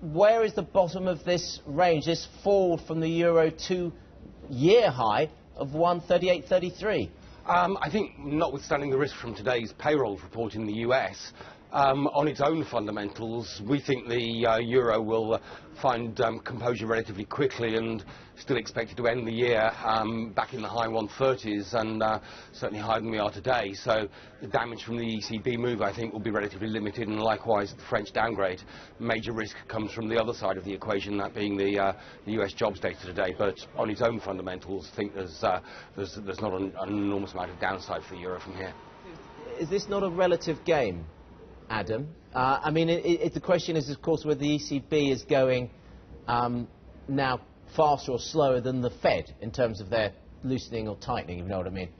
where is the bottom of this range, this fall from the euro 2-year high of 138.33? I think, notwithstanding the risk from today's payroll report in the US, on its own fundamentals, we think the euro will find composure relatively quickly and still expected to end the year back in the high 130s and certainly higher than we are today. So the damage from the ECB move, I think, will be relatively limited, and likewise the French downgrade. Major risk comes from the other side of the equation, that being the US jobs data today. But on its own fundamentals, I think there's not an enormous amount of downside for the euro from here. Is this not a relative game, Adam? I mean, the question is, of course, whether the ECB is going now faster or slower than the Fed in terms of their loosening or tightening, if you know what I mean.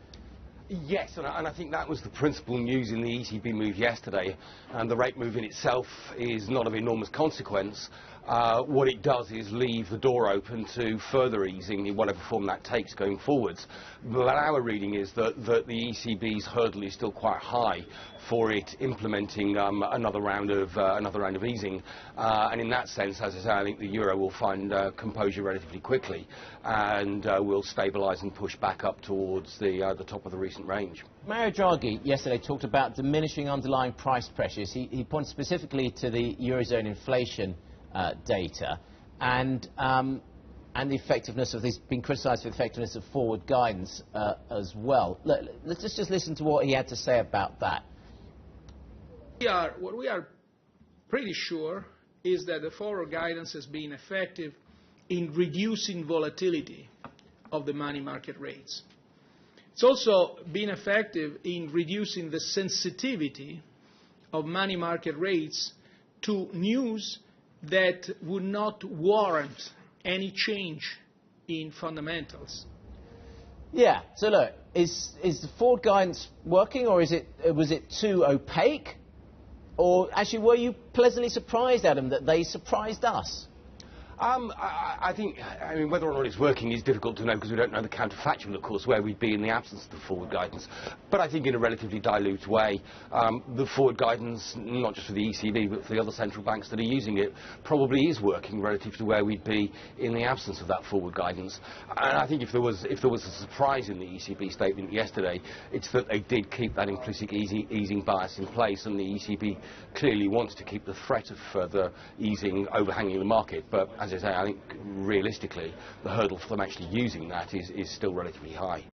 Yes, and I think that was the principal news in the ECB move yesterday. And the rate move in itself is not of enormous consequence. What it does is leave the door open to further easing in whatever form that takes going forwards. But our reading is that the ECB's hurdle is still quite high for it implementing another round of easing. And in that sense, as I say, I think the euro will find composure relatively quickly and will stabilise and push back up towards the top of the recent range. Mario Draghi yesterday talked about diminishing underlying price pressures. He pointed specifically to the Eurozone inflation data and the effectiveness of this, been criticised for the effectiveness of forward guidance as well. Let's just listen to what he had to say about that. What we are pretty sure is that the forward guidance has been effective in reducing volatility of the money market rates. It's also been effective in reducing the sensitivity of money market rates to news that would not warrant any change in fundamentals. Yeah, so look, is the forward guidance working, or was it too opaque? Or actually, were you pleasantly surprised, Adam, that they surprised us? I think, whether or not it's working is difficult to know because we don't know the counterfactual, of course, where we'd be in the absence of the forward guidance. But I think in a relatively dilute way, the forward guidance, not just for the ECB, but for the other central banks that are using it, probably is working relative to where we'd be in the absence of that forward guidance. And I think if there was a surprise in the ECB statement yesterday, it's that they did keep that implicit easing bias in place, and the ECB clearly wants to keep the threat of further easing overhanging the market. But as I say, I think realistically the hurdle for them actually using that is still relatively high.